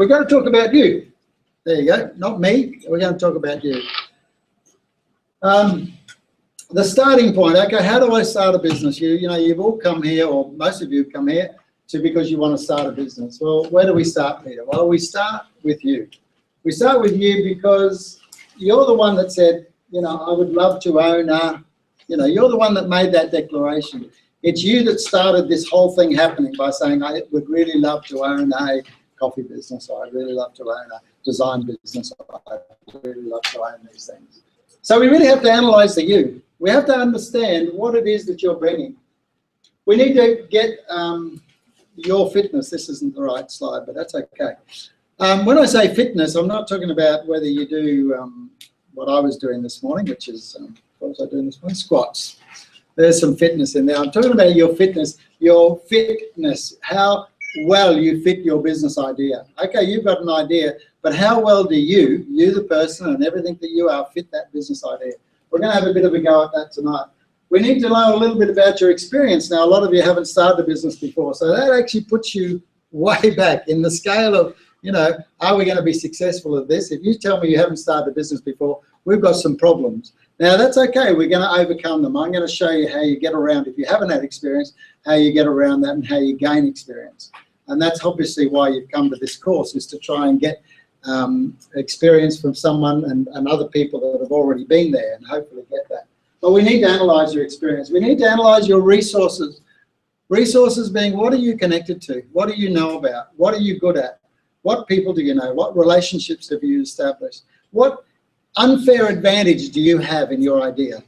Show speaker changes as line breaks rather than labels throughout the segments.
We're going to talk about you. There you go. Not me. We're going to talk about you. The starting point. Okay, how do I start a business? You know, you've all come here, or most of you have come here because you want to start a business. Well, where do we start, Peter? Well, we start with you. We start with you because you're the one that said, you know, I would love to own a, you know, you're the one that made that declaration. It's you that started this whole thing happening by saying, I would really love to own a coffee business, or I'd really love to own a design business, or I'd really love to own these things. So we really have to analyze the you. We have to understand what it is that you're bringing. We need to get your fitness. This isn't the right slide, but that's okay. When I say fitness, I'm not talking about whether you do what I was doing this morning, which is, what was I doing this morning? Squats. There's some fitness in there. I'm talking about your fitness, how well you fit your business idea. Okay, you've got an idea, but how well do you the person and everything that you are, fit that business idea? We're going to have a bit of a go at that tonight. We need to know a little bit about your experience. Now, a lot of you haven't started a business before, so that actually puts you way back in the scale of, you know, are we going to be successful at this? If you tell me you haven't started a business before, we've got some problems. Now, that's okay. We're going to overcome them. I'm going to show you how you get around, if you haven't had experience, how you get around that and how you gain experience. And that's obviously why you've come to this course, is to try and get experience from someone and other people that have already been there, and hopefully get that. But we need to analyze your experience. We need to analyze your resources. Resources being, what are you connected to? What do you know about? What are you good at? What people do you know? What relationships have you established? What unfair advantage do you have in your idea?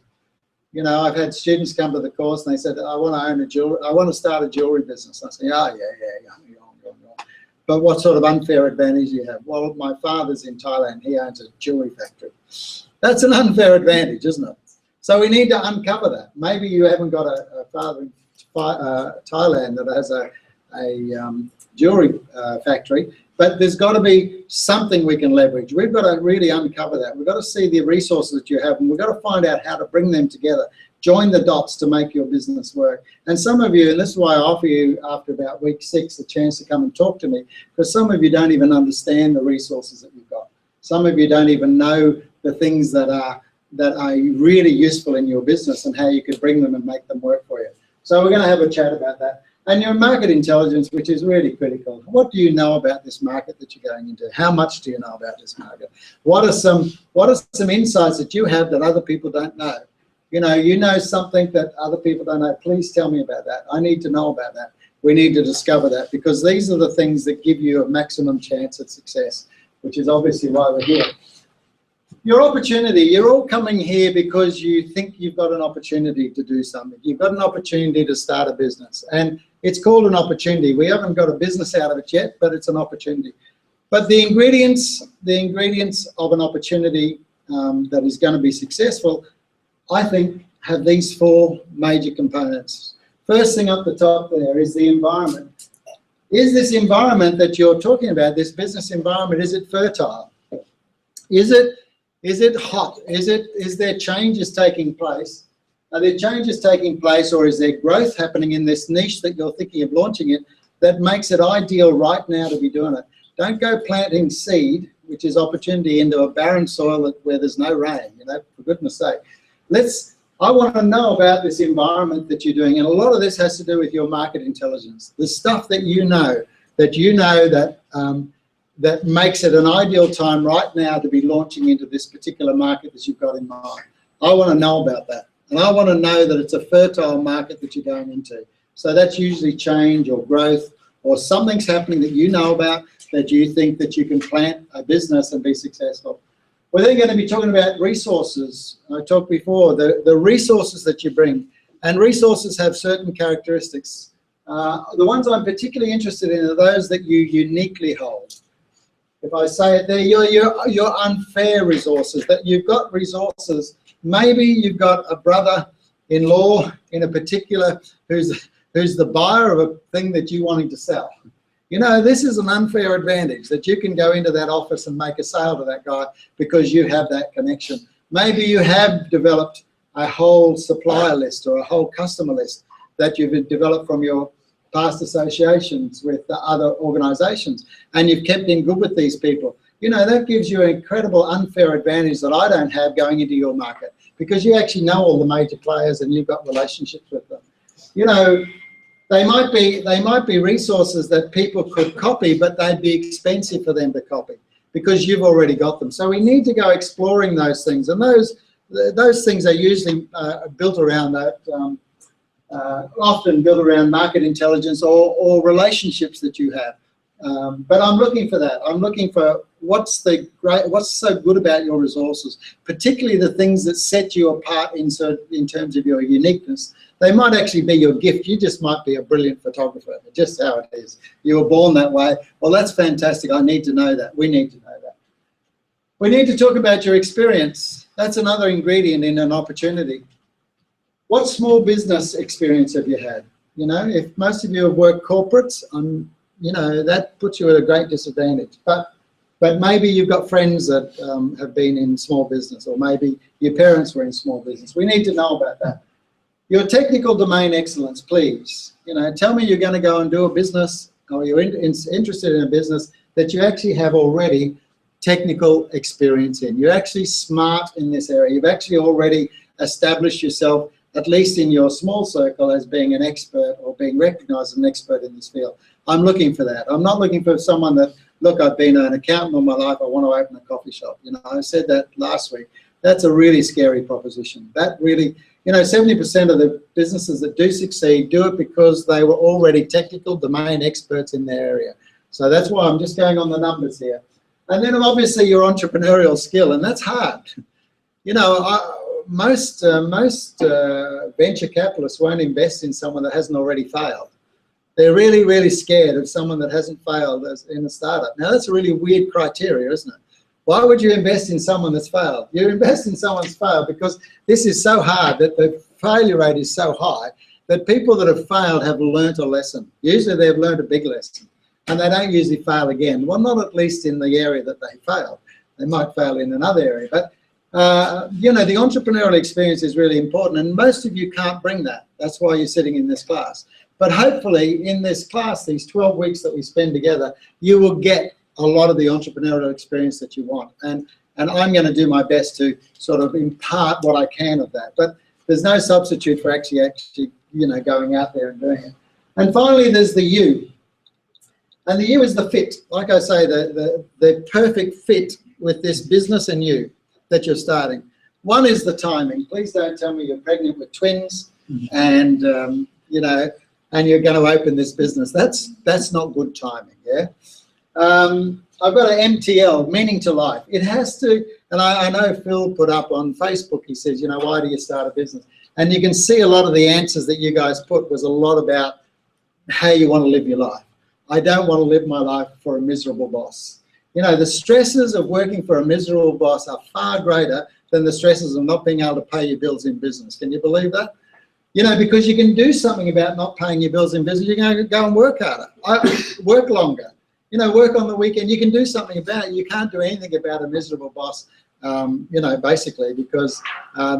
You know, I've had students come to the course and they said, I want to own a jewelry, I want to start a jewelry business. I say, oh, yeah. But what sort of unfair advantage do you have? Well, my father's in Thailand. He owns a jewelry factory. That's an unfair advantage, isn't it? So we need to uncover that. Maybe you haven't got a father in Thailand that has a jewelry factory, but there's got to be something we can leverage. We've got to really uncover that. We've got to see the resources that you have, and we've got to find out how to bring them together. Join the dots to make your business work. And some of you, and this is why I offer you after about week 6 a chance to come and talk to me, because some of you don't even understand the resources that you've got. Some of you don't even know the things that are really useful in your business and how you could bring them and make them work for you. So we're going to have a chat about that. And your market intelligence, which is really critical. What do you know about this market that you're going into? How much do you know about this market? What are some insights that you have that other people don't know? You know something that other people don't know. Please tell me about that. I need to know about that. We need to discover that, because these are the things that give you a maximum chance at success, which is obviously why we're here. Your opportunity, you're all coming here because you think you've got an opportunity to do something. You've got an opportunity to start a business, and it's called an opportunity. We haven't got a business out of it yet, but it's an opportunity. But the ingredients of an opportunity that is going to be successful, I think, have these 4 major components. First thing up the top there is the environment. Is this environment that you're talking about, this business environment, is it fertile? Is it hot? Is there changes taking place? Are there changes taking place, or is there growth happening in this niche that you're thinking of launching it that makes it ideal right now to be doing it? Don't go planting seed, which is opportunity, into a barren soil where there's no rain, you know, for goodness sake. I want to know about this environment that you're doing, and a lot of this has to do with your market intelligence, the stuff that you know that makes it an ideal time right now to be launching into this particular market that you've got in mind. I want to know about that, and I want to know that it's a fertile market that you're going into. So that's usually change or growth, or something's happening that you know about that you think that you can plant a business and be successful. We're then going to be talking about resources. I talked before, the resources that you bring. And resources have certain characteristics. The ones I'm particularly interested in are those that you uniquely hold. If I say it there, your unfair resources, that you've got resources. Maybe you've got a brother-in-law in a particular who's the buyer of a thing that you're wanting to sell. You know, this is an unfair advantage, that you can go into that office and make a sale to that guy because you have that connection. Maybe you have developed a whole supplier list or a whole customer list that you've developed from your past associations with the other organisations, and you've kept in good with these people. You know, that gives you an incredible unfair advantage that I don't have going into your market, because you actually know all the major players and you've got relationships with them. You know, they might be resources that people could copy, but they'd be expensive for them to copy because you've already got them. So we need to go exploring those things, and those things are usually built around that, often built around market intelligence or relationships that you have. But I'm looking for that. I'm looking for what's so good about your resources, particularly the things that set you apart in terms of your uniqueness. They might actually be your gift. You just might be a brilliant photographer, just how it is. You were born that way. Well, that's fantastic. I need to know that. We need to know that. We need to talk about your experience. That's another ingredient in an opportunity. What small business experience have you had? You know, if most of you have worked corporates, you know, that puts you at a great disadvantage. But maybe you've got friends that have been in small business, or maybe your parents were in small business. We need to know about that. Your technical domain excellence, please. You know, tell me you're going to go and do a business, or you're interested in a business that you actually have already technical experience in. You're actually smart in this area. You've actually already established yourself, at least in your small circle, as being an expert or being recognised as an expert in this field. I'm looking for that. I'm not looking for someone that, look, I've been an accountant all my life, I want to open a coffee shop. You know, I said that last week. That's a really scary proposition. That really, you know, 70% of the businesses that do succeed do it because they were already technical domain experts in their area. So that's why I'm just going on the numbers here. And then obviously your entrepreneurial skill, and that's hard. You know, most venture capitalists won't invest in someone that hasn't already failed. They're really, really scared of someone that hasn't failed in a startup. Now, that's a really weird criteria, isn't it? Why would you invest in someone that's failed? You invest in someone that's failed because this is so hard, that the failure rate is so high, that people that have failed have learnt a lesson. Usually they've learned a big lesson, and they don't usually fail again. Well, not at least in the area that they failed. They might fail in another area. But, you know, the entrepreneurial experience is really important, and most of you can't bring that. That's why you're sitting in this class. But hopefully in this class, these 12 weeks that we spend together, you will get a lot of the entrepreneurial experience that you want. And I'm going to do my best to sort of impart what I can of that. But there's no substitute for actually, you know, going out there and doing it. And finally, there's the you. And the you is the fit. Like I say, the perfect fit with this business and you that you're starting. One is the timing. Please don't tell me you're pregnant with twins and, you know, and you're going to open this business. That's not good timing, yeah? I've got an MTL, meaning to life. It has to, and I know Phil put up on Facebook, he says, you know, why do you start a business? And you can see a lot of the answers that you guys put was a lot about how you want to live your life. I don't want to live my life for a miserable boss. You know, the stresses of working for a miserable boss are far greater than the stresses of not being able to pay your bills in business. Can you believe that? You know, because you can do something about not paying your bills in business. You're going to go and work harder, work longer, you know, work on the weekend. You can do something about it. You can't do anything about a miserable boss, you know, basically, because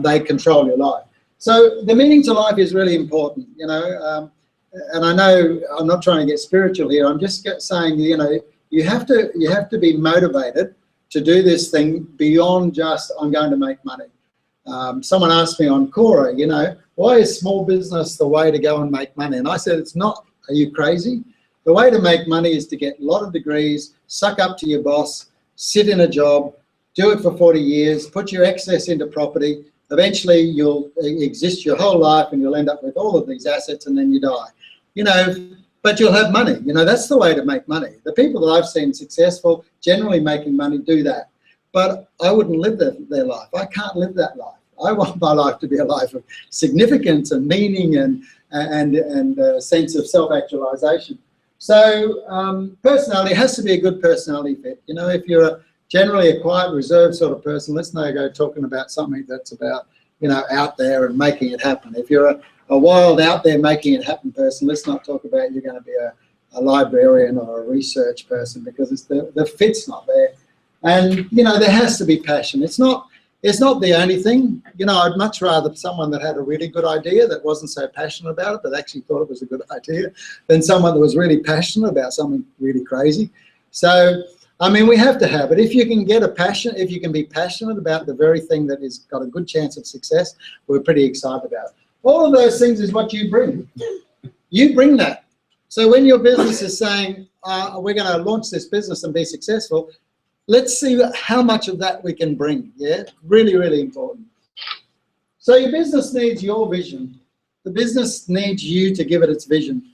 they control your life. So the meaning to life is really important, you know, and I know I'm not trying to get spiritual here. I'm just saying, you know, you have to be motivated to do this thing beyond just, I'm going to make money. Someone asked me on Quora, you know, why is small business the way to go and make money? And I said, it's not. Are you crazy? The way to make money is to get a lot of degrees, suck up to your boss, sit in a job, do it for 40 years, put your excess into property. Eventually you'll exist your whole life and you'll end up with all of these assets and then you die. You know, but you'll have money. You know, that's the way to make money. The people that I've seen successful, generally making money, do that. But I wouldn't live their life. I can't live that life. I want my life to be a life of significance and meaning and a sense of self-actualization. So personality has to be a good personality fit. You know, if you're generally a quiet, reserved sort of person, let's now go talking about something that's about, you know, out there and making it happen. If you're a wild, out there making it happen person, let's not talk about you're going to be a librarian or a research person, because it's the fit's not there. And, you know, there has to be passion. It's not, It's not the only thing. You know, I'd much rather someone that had a really good idea that wasn't so passionate about it, but actually thought it was a good idea, than someone that was really passionate about something really crazy. So, I mean, we have to have it. If you can get a passion, if you can be passionate about the very thing that has got a good chance of success, we're pretty excited about it. All of those things is what you bring. You bring that. So when your business is saying, we're going to launch this business and be successful, let's see how much of that we can bring. Yeah, really, really important. So your business needs your vision. The business needs you to give it its vision.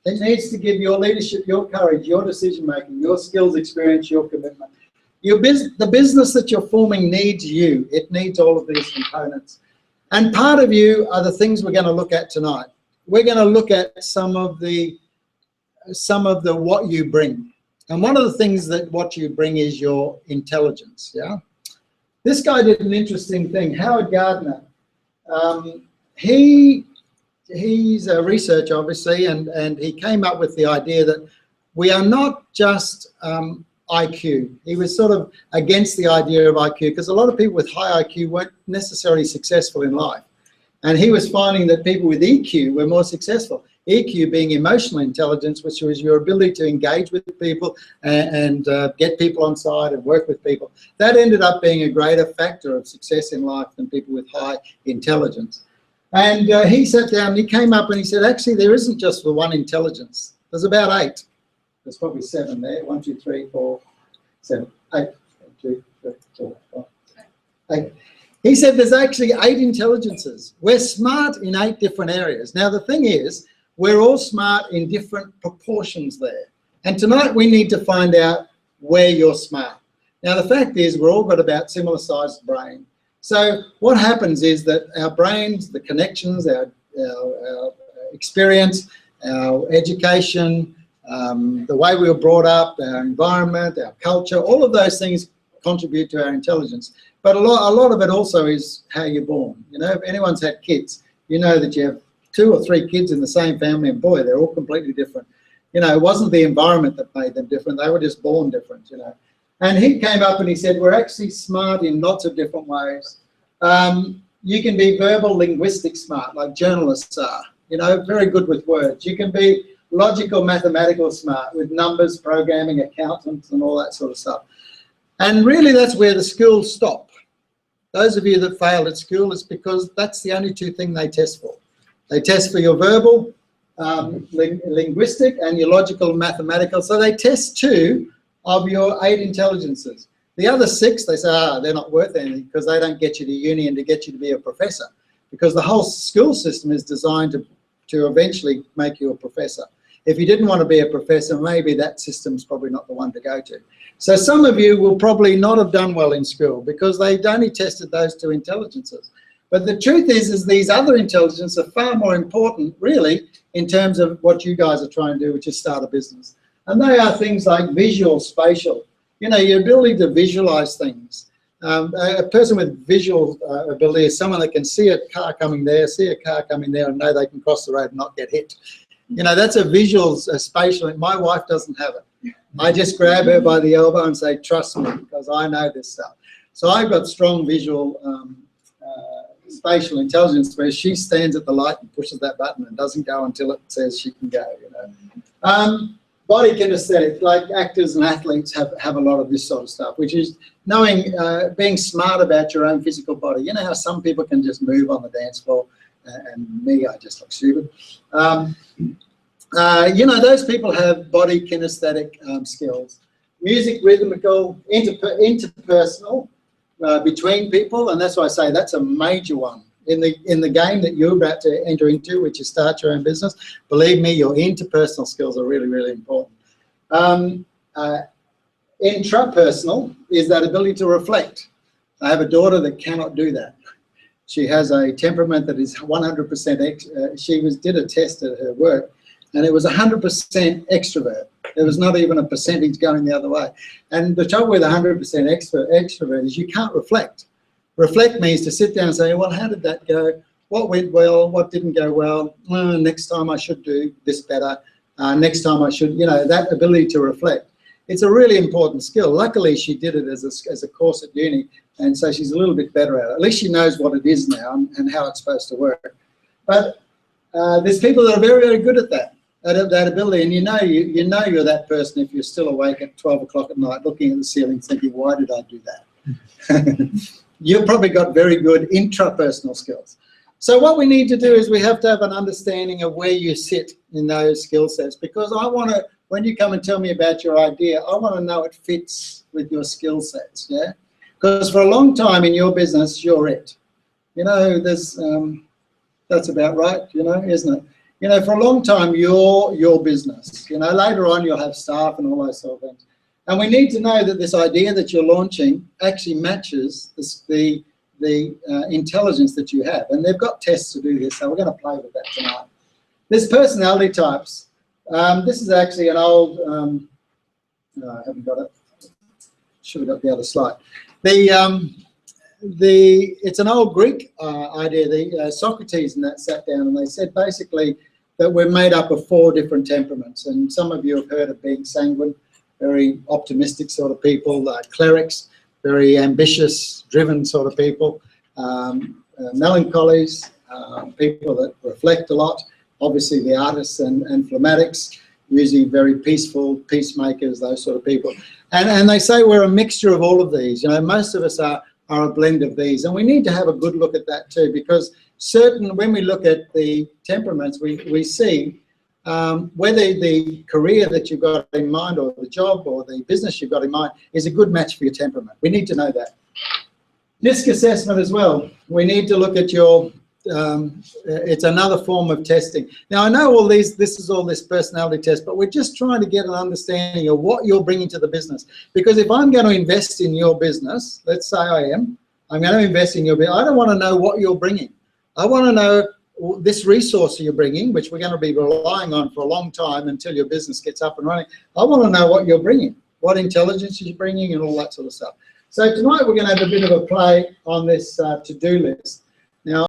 It needs to give your leadership, your courage, your decision-making, your skills, experience, your commitment. The business that you're forming needs you. It needs all of these components. And part of you are the things we're going to look at tonight. We're going to look at some of the what you bring. And one of the things that what you bring is your intelligence, yeah? This guy did an interesting thing, Howard Gardner. He's a researcher, obviously, and he came up with the idea that we are not just IQ. He was sort of against the idea of IQ because a lot of people with high IQ weren't necessarily successful in life. And he was finding that people with EQ were more successful. EQ being emotional intelligence, which was your ability to engage with people and get people on side and work with people. That ended up being a greater factor of success in life than people with high intelligence. And he sat down and he came up and he said, actually, there isn't just the one intelligence. There's about 8. There's probably 7 there. 1, 2, 3, 4, 7, 8. 1, 2, 3, 4, 5, 8. He said there's actually 8 intelligences. We're smart in 8 different areas. Now, the thing is, we're all smart in different proportions there. And tonight we need to find out where you're smart. Now, the fact is we're all got about similar sized brain. So what happens is that our brains, the connections, our experience, our education, the way we were brought up, our environment, our culture, all of those things contribute to our intelligence. But a lot of it also is how you're born. You know, if anyone's had kids, you know that you have 2 or 3 kids in the same family, and boy, they're all completely different. You know, it wasn't the environment that made them different. They were just born different, you know. And he came up and he said, we're actually smart in lots of different ways. You can be verbal linguistic smart, like journalists are, you know, very good with words. You can be logical mathematical smart with numbers, programming, accountants, and all that sort of stuff. And really that's where the schools stop. Those of you that failed at school, it's because that's the only 2 things they test for. They test for your verbal, linguistic, and your logical, mathematical. So they test 2 of your 8 intelligences. The other 6, they say, they're not worth anything because they don't get you to uni and to get you to be a professor. Because the whole school system is designed to eventually make you a professor. If you didn't want to be a professor, maybe that system's probably not the one to go to. So some of you will probably not have done well in school because they'd only tested those 2 intelligences. But the truth is these other intelligences are far more important, really, in terms of what you guys are trying to do, which is start a business. And they are things like visual, spatial. You know, your ability to visualize things. A person with visual ability is someone that can see a car coming there, see a car coming there, and know they can cross the road and not get hit. You know, that's a visual, spatial. My wife doesn't have it. I just grab her by the elbow and say, trust me, because I know this stuff. So I've got strong visual spatial intelligence where she stands at the light and pushes that button and doesn't go until it says she can go, you know. Body kinesthetic, like actors and athletes have a lot of this sort of stuff, which is knowing, being smart about your own physical body. You know how some people can just move on the dance floor, and me, I just look stupid. You know, those people have body kinesthetic skills. Music, rhythmical, interpersonal, between people, and that's why I say that's a major one. In the game that you're about to enter into, which is start your own business, believe me, your interpersonal skills are really, really important. Intrapersonal is that ability to reflect. I have a daughter that cannot do that. She has a temperament that is 100%, she did a test at her work, and it was 100% extrovert. There was not even a percentage going the other way. And the trouble with 100% extrovert is you can't reflect. Reflect means to sit down and say, well, how did that go? What went well? What didn't go well? Next time I should do this better. Next time I should, you know, that ability to reflect. It's a really important skill. Luckily, she did it as a course at uni, And so she's a little bit better at it. At least she knows what it is now and how it's supposed to work. But there's people that are very, very good at that ability. And you know you're that person if you're still awake at 12 o'clock at night looking at the ceiling thinking, why did I do that? You've probably got very good intrapersonal skills. So what we need to do is we have to have an understanding of where you sit in those skill sets, because I want to, when you come and tell me about your idea, I want to know it fits with your skill sets, yeah? Because for a long time in your business, you're it. You know, there's, that's about right, you know, isn't it? You know, for a long time, you're your business. You know, later on you'll have staff and all those sort of things. And we need to know that this idea that you're launching actually matches the intelligence that you have. And they've got tests to do this, so we're going to play with that tonight. There's personality types. This is actually an old, no, I haven't got it. Should have got the other slide. It's an old Greek idea. Socrates and that sat down and they said basically that we're made up of 4 different temperaments. And some of you have heard of being sanguine, very optimistic sort of people, clerics, very ambitious, driven sort of people, melancholies, people that reflect a lot, obviously the artists and phlegmatics, usually very peaceful, peacemakers, those sort of people. And they say we're a mixture of all of these. You know, most of us are a blend of these. And we need to have a good look at that too, because when we look at the temperaments, we see whether the career that you've got in mind or the job or the business you've got in mind is a good match for your temperament. We need to know that. DISC assessment as well. We need to look at your, it's another form of testing. Now I know all these, this is all this personality test, but we're just trying to get an understanding of what you're bringing to the business. Because if I'm going to invest in your business, let's say I'm going to invest in your business, I don't want to know what you're bringing. I want to know this resource you're bringing, which we're going to be relying on for a long time until your business gets up and running. I want to know what you're bringing, what intelligence you're bringing and all that sort of stuff. So tonight we're going to have a bit of a play on this to-do list.